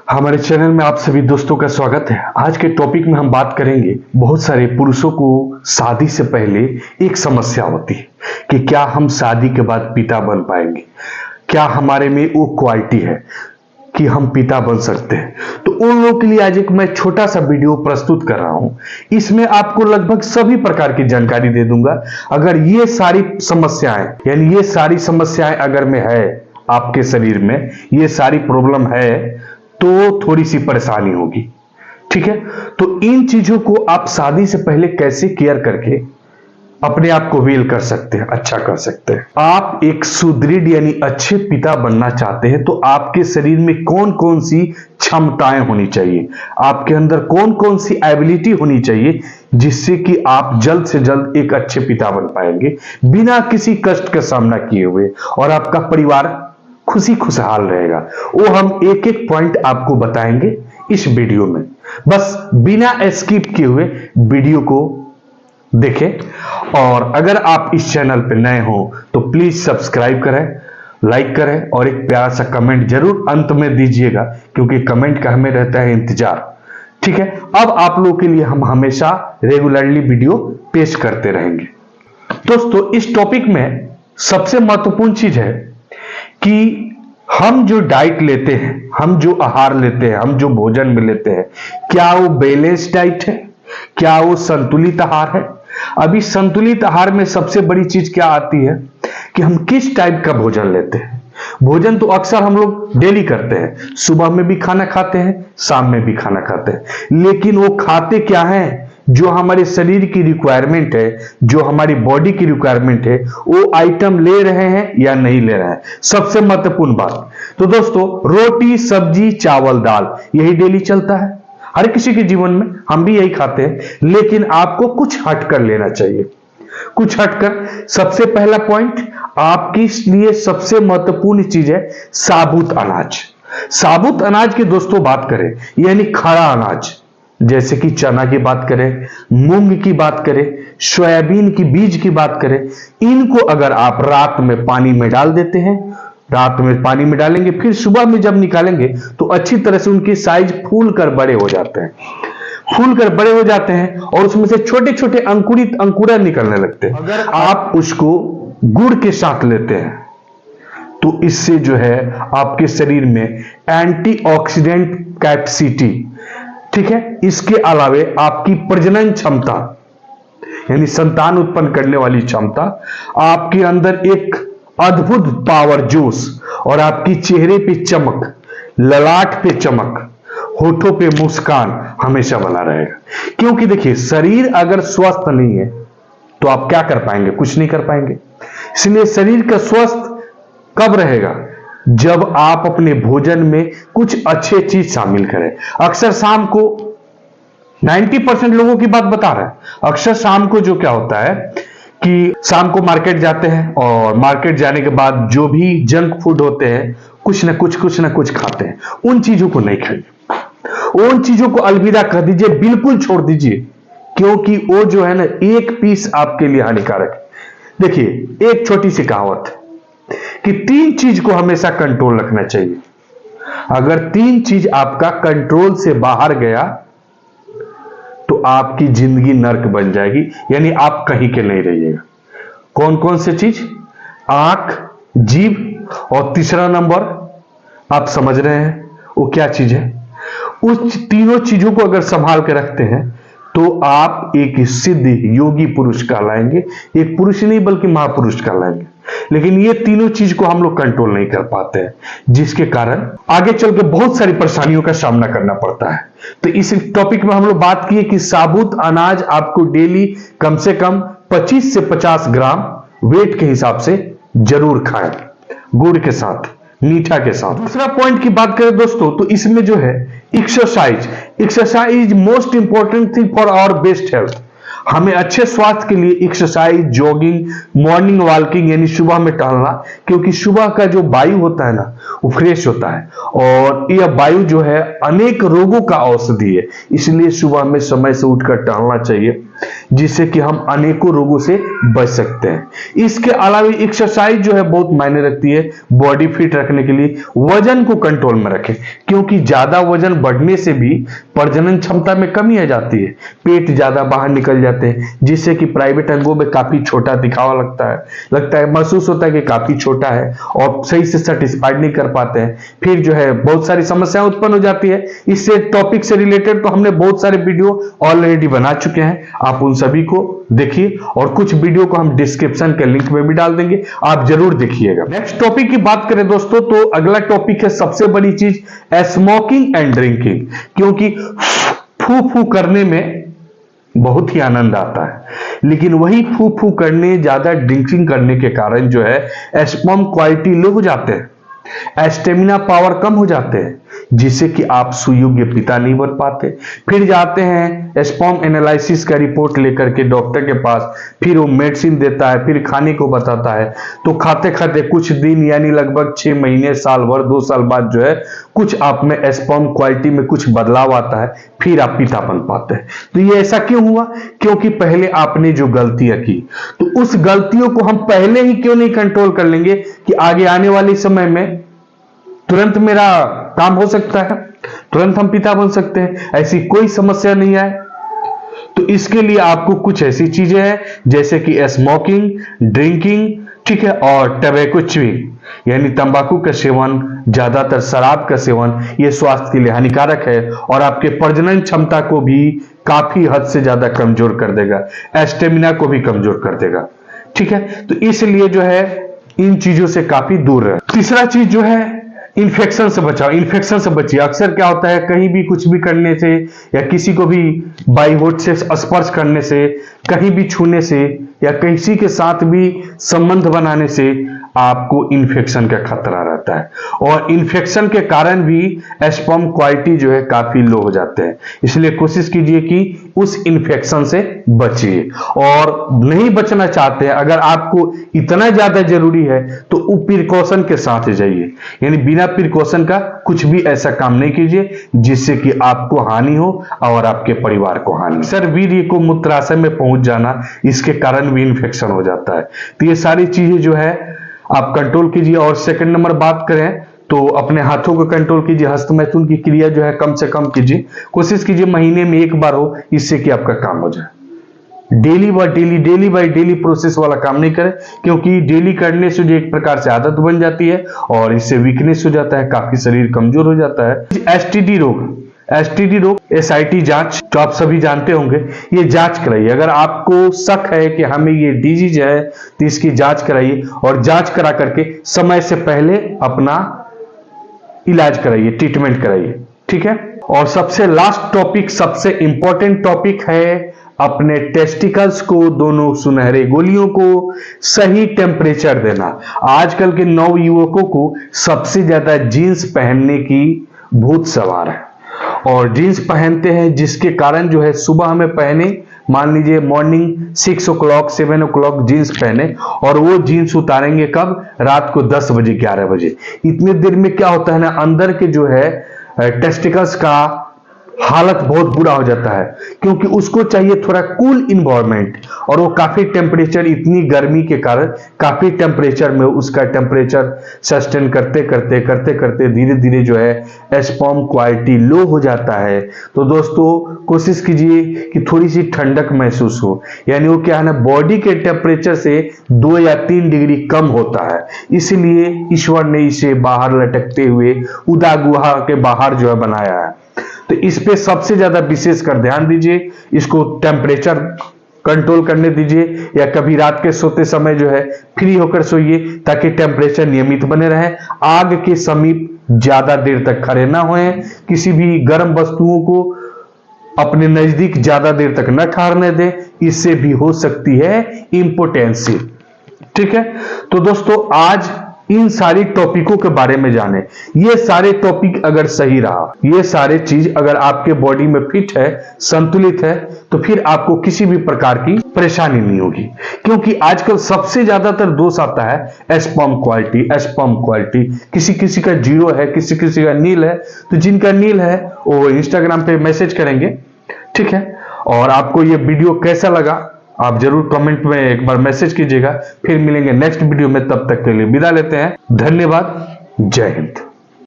हमारे चैनल में आप सभी दोस्तों का स्वागत है। आज के टॉपिक में हम बात करेंगे, बहुत सारे पुरुषों को शादी से पहले एक समस्या होती है कि क्या हम शादी के बाद पिता बन पाएंगे, क्या हमारे में वो क्वालिटी है कि हम पिता बन सकते हैं। तो उन लोगों के लिए आज एक मैं छोटा सा वीडियो प्रस्तुत कर रहा हूं। इसमें आपको लगभग सभी प्रकार की जानकारी दे दूंगा। अगर ये सारी समस्याएं यानी ये सारी समस्याएं अगर में है, आपके शरीर में ये सारी प्रॉब्लम है, तो थोड़ी सी परेशानी होगी। ठीक है, तो इन चीजों को आप शादी से पहले कैसे केयर करके अपने आप को वेल कर सकते हैं, अच्छा कर सकते हैं। आप एक सुदृढ़ यानी अच्छे पिता बनना चाहते हैं तो आपके शरीर में कौन कौन सी क्षमताएं होनी चाहिए, आपके अंदर कौन कौन सी एबिलिटी होनी चाहिए, जिससे कि आप जल्द से जल्द एक अच्छे पिता बन पाएंगे बिना किसी कष्ट का सामना किए हुए, और आपका परिवार खुशी खुशहाल रहेगा। वो हम एक एक पॉइंट आपको बताएंगे इस वीडियो में। बस बिना स्किप किए हुए वीडियो को देखें। और अगर आप इस चैनल पर नए हो तो प्लीज सब्सक्राइब करें, लाइक करें और एक प्यारा सा कमेंट जरूर अंत में दीजिएगा, क्योंकि कमेंट का हमें रहता है इंतजार। ठीक है, अब आप लोगों के लिए हम हमेशा रेगुलरली वीडियो पेश करते रहेंगे। दोस्तों, इस टॉपिक में सबसे महत्वपूर्ण चीज है कि हम जो डाइट लेते हैं, हम जो आहार लेते हैं, हम जो भोजन में लेते हैं, क्या वो बैलेंस डाइट है, क्या वो संतुलित आहार है। अभी संतुलित आहार में सबसे बड़ी चीज क्या आती है कि हम किस टाइप का भोजन लेते हैं। भोजन तो अक्सर हम लोग डेली करते हैं, सुबह में भी खाना खाते हैं, शाम में भी खाना खाते हैं, लेकिन वो खाते क्या है, जो हमारे शरीर की रिक्वायरमेंट है, जो हमारी बॉडी की रिक्वायरमेंट है, वो आइटम ले रहे हैं या नहीं ले रहे हैं, सबसे महत्वपूर्ण बात। तो दोस्तों, रोटी सब्जी चावल दाल यही डेली चलता है हर किसी के जीवन में, हम भी यही खाते हैं, लेकिन आपको कुछ हटकर लेना चाहिए, कुछ हटकर। सबसे पहला पॉइंट आपके लिए सबसे महत्वपूर्ण चीज है साबुत अनाज। साबुत अनाज की दोस्तों बात करें, यानी खड़ा अनाज, जैसे कि चना की बात करें, मूंग की बात करें, सोयाबीन की बीज की बात करें, इनको अगर आप रात में पानी में डाल देते हैं, रात में पानी में डालेंगे, फिर सुबह में जब निकालेंगे तो अच्छी तरह से उनकी साइज फूल कर बड़े हो जाते हैं, फूल कर बड़े हो जाते हैं और उसमें से छोटे छोटे अंकुरित अंकुरा निकलने लगते हैं। अगर आप उसको गुड़ के साथ लेते हैं तो इससे जो है आपके शरीर में एंटीऑक्सीडेंट कैपेसिटी, ठीक है, इसके अलावे आपकी प्रजनन क्षमता यानी संतान उत्पन्न करने वाली क्षमता, आपके अंदर एक अद्भुत पावर जोश, और आपकी चेहरे पे चमक, ललाट पे चमक, होठों पे मुस्कान हमेशा बना रहेगा। क्योंकि देखिए, शरीर अगर स्वस्थ नहीं है तो आप क्या कर पाएंगे, कुछ नहीं कर पाएंगे। इसलिए शरीर का स्वस्थ कब रहेगा, जब आप अपने भोजन में कुछ अच्छे चीज शामिल करें। अक्सर शाम को 90% लोगों की बात बता रहा है, अक्सर शाम को जो क्या होता है कि शाम को मार्केट जाते हैं और मार्केट जाने के बाद जो भी जंक फूड होते हैं, कुछ ना कुछ खाते हैं। उन चीजों को नहीं खाइए, उन चीजों को अलविदा कर दीजिए, बिल्कुल छोड़ दीजिए, क्योंकि वो जो है ना, एक पीस आपके लिए हानिकारक है। देखिए, एक छोटी सी कहावत है कि 3 चीज को हमेशा कंट्रोल रखना चाहिए। अगर 3 चीज आपका कंट्रोल से बाहर गया तो आपकी जिंदगी नर्क बन जाएगी, यानी आप कहीं के नहीं रहिएगा। कौन कौन से चीज? आंख, जीभ, और तीसरा नंबर आप समझ रहे हैं वो क्या चीज है। उस तीनों चीजों को अगर संभाल के रखते हैं तो आप एक सिद्ध योगी पुरुष कहलाएंगे, एक पुरुष नहीं बल्कि महापुरुष कहलाएंगे। लेकिन ये तीनों चीज को हम लोग कंट्रोल नहीं कर पाते हैं, जिसके कारण आगे चल के बहुत सारी परेशानियों का सामना करना पड़ता है। तो इस टॉपिक में हम लोग बात किए कि साबुत अनाज आपको डेली कम से कम 25 से 50 ग्राम वेट के हिसाब से जरूर खाएं, गुड़ के साथ, मीठा के साथ। दूसरा पॉइंट की बात करें दोस्तों, तो इसमें जो है exercise most important thing for our best health. हमें अच्छे स्वास्थ्य के लिए एक्सरसाइज, जॉगिंग, मॉर्निंग वॉकिंग यानी सुबह में टहलना, क्योंकि सुबह का जो वायु होता है ना, वो फ्रेश होता है, और यह वायु जो है अनेक रोगों का औषधि है। इसलिए सुबह में समय से उठकर टहलना चाहिए। जिससे कि हम अनेकों रोगों से बच सकते हैं। इसके अलावा एक्सरसाइज जो है बहुत मायने रखती है बॉडी फिट रखने के लिए। वजन को कंट्रोल में रखें, क्योंकि ज्यादा वजन बढ़ने से भी प्रजनन क्षमता में कमी आ जाती है, पेट ज्यादा बाहर निकल जाते हैं, जिससे कि प्राइवेट अंगों में काफी छोटा दिखावा लगता है महसूस होता है कि काफी छोटा है और सही से सेटिस्फाइड नहीं कर पाते हैं। फिर जो है बहुत सारी समस्याएं उत्पन्न हो जाती है। इससे टॉपिक से रिलेटेड तो हमने बहुत सारे वीडियो ऑलरेडी बना चुके हैं, आप उन सभी को देखिए और कुछ वीडियो को हम डिस्क्रिप्शन के लिंक में भी डाल देंगे, आप जरूर देखिएगा। नेक्स्ट टॉपिक की बात करें दोस्तों, तो अगला टॉपिक है सबसे बड़ी चीज स्मोकिंग एंड ड्रिंकिंग, क्योंकि फू फू करने में बहुत ही आनंद आता है, लेकिन वही फू फू करने ज्यादा ड्रिंकिंग करने के कारण जो है स्पर्म क्वालिटी लो हो जाते हैं, स्टेमिना पावर कम हो जाते हैं, जिससे कि आप सुयोग्य पिता नहीं बन पाते। फिर जाते हैं स्पर्म एनालिसिस का रिपोर्ट लेकर के डॉक्टर के पास, फिर वो मेडिसिन देता है, फिर खाने को बताता है, तो खाते खाते कुछ दिन यानी लगभग 6 महीने, साल भर, 2 साल बाद जो है कुछ आप में स्पर्म क्वालिटी में कुछ बदलाव आता है, फिर आप पिता बन पाते हैं। तो ये ऐसा क्यों हुआ? क्योंकि पहले आपने जो गलतियां की, तो उस गलतियों को हम पहले ही क्यों नहीं कंट्रोल कर लेंगे कि आगे आने वाले समय में तुरंत मेरा काम हो सकता है, तुरंत हम पिता बन सकते हैं, ऐसी कोई समस्या नहीं आए। तो इसके लिए आपको कुछ ऐसी चीजें हैं जैसे कि स्मोकिंग, ड्रिंकिंग, ठीक है, और टबैको च्यूइंग यानी तंबाकू का सेवन, ज्यादातर शराब का सेवन, ये स्वास्थ्य के लिए हानिकारक है और आपके प्रजनन क्षमता को भी काफी हद से ज्यादा कमजोर कर देगा, स्टेमिना को भी कमजोर कर देगा, ठीक है। तो इसलिए जो है इन चीजों से काफी दूर रहे। तीसरा चीज जो है इन्फेक्शन से बचाओ, इन्फेक्शन से बचिए। अक्सर क्या होता है कहीं भी कुछ भी करने से या किसी को भी बाई होठ से स्पर्श करने से, कहीं भी छूने से या किसी के साथ भी संबंध बनाने से आपको इन्फेक्शन का खतरा रहता है और इन्फेक्शन के कारण भी स्पर्म क्वालिटी जो है काफी लो हो जाते हैं। इसलिए कोशिश कीजिए कि उस इन्फेक्शन से बचिए, और नहीं बचना चाहते हैं, अगर आपको इतना ज्यादा जरूरी है तो प्रिकॉशन के साथ जाइए, यानी बिना प्रिकॉशन का कुछ भी ऐसा काम नहीं कीजिए जिससे कि आपको हानि हो और आपके परिवार को हानि। सर वीर्य को मूत्राशय में पहुंच जाना, इसके कारण भी इन्फेक्शन हो जाता है। तो ये सारी चीजें जो है आप कंट्रोल कीजिए। और सेकंड नंबर बात करें तो अपने हाथों को कंट्रोल कीजिए, हस्त मैथुन की क्रिया जो है कम से कम कीजिए, कोशिश कीजिए महीने में 1 बार हो, इससे कि आपका काम हो जाए। डेली बाय डेली प्रोसेस वाला काम नहीं करें, क्योंकि डेली करने से जो एक प्रकार से आदत बन जाती है और इससे वीकनेस हो जाता है, काफी शरीर कमजोर हो जाता है। एसटीडी रोग एसआईटी जांच तो आप सभी जानते होंगे, ये जांच कराइए। अगर आपको शक है कि हमें ये डिजीज है तो इसकी जांच कराइए और जांच करा करके समय से पहले अपना इलाज कराइए, ट्रीटमेंट कराइए, ठीक है। और सबसे लास्ट टॉपिक, सबसे इंपॉर्टेंट टॉपिक है अपने टेस्टिकल्स को, दोनों सुनहरे गोलियों को सही टेम्परेचर देना। आजकल के नव युवकों को सबसे ज्यादा जीन्स पहनने की भूत सवार है और जीन्स पहनते हैं, जिसके कारण जो है सुबह हमें पहने, मान लीजिए मॉर्निंग 6 o'clock 7 o'clock जीन्स पहने और वो जीन्स उतारेंगे कब? रात को 10 बजे 11 बजे। इतने देर में क्या होता है ना, अंदर के जो है टेस्टिकल्स का हालत बहुत बुरा हो जाता है, क्योंकि उसको चाहिए थोड़ा कूल इन्वायरमेंट और वो काफी टेम्परेचर, इतनी गर्मी के कारण काफी टेम्परेचर में उसका टेम्परेचर सस्टेन करते करते धीरे धीरे जो है स्पर्म क्वालिटी लो हो जाता है। तो दोस्तों कोशिश कीजिए कि थोड़ी सी ठंडक महसूस हो, यानी वो क्या है ना, बॉडी के टेम्परेचर से 2 या 3 डिग्री कम होता है, इसलिए ईश्वर ने इसे बाहर लटकते हुए उदा गुहा के बाहर जो है बनाया है। तो इस पे सबसे ज्यादा विशेष कर ध्यान दीजिए, इसको टेम्परेचर कंट्रोल करने दीजिए, या कभी रात के सोते समय जो है फ्री होकर सोइए ताकि टेम्परेचर नियमित बने रहे। आग के समीप ज्यादा देर तक खड़े ना होएं, किसी भी गर्म वस्तुओं को अपने नजदीक ज्यादा देर तक न ठहरने दें, इससे भी हो सकती है इंपोटेंसी, ठीक है। तो दोस्तों आज इन सारी टॉपिकों के बारे में जाने, ये सारे टॉपिक अगर सही रहा, ये सारे चीज अगर आपके बॉडी में फिट है, संतुलित है, तो फिर आपको किसी भी प्रकार की परेशानी नहीं होगी। क्योंकि आजकल सबसे ज्यादातर दोष आता है स्पर्म क्वालिटी, किसी किसी का 0 है, किसी किसी का नील है। तो जिनका नील है वो इंस्टाग्राम पे मैसेज करेंगे, ठीक है, और आपको ये वीडियो कैसा लगा आप जरूर कमेंट में एक बार मैसेज कीजिएगा। फिर मिलेंगे नेक्स्ट वीडियो में, तब तक के लिए विदा लेते हैं। धन्यवाद। जय हिंद।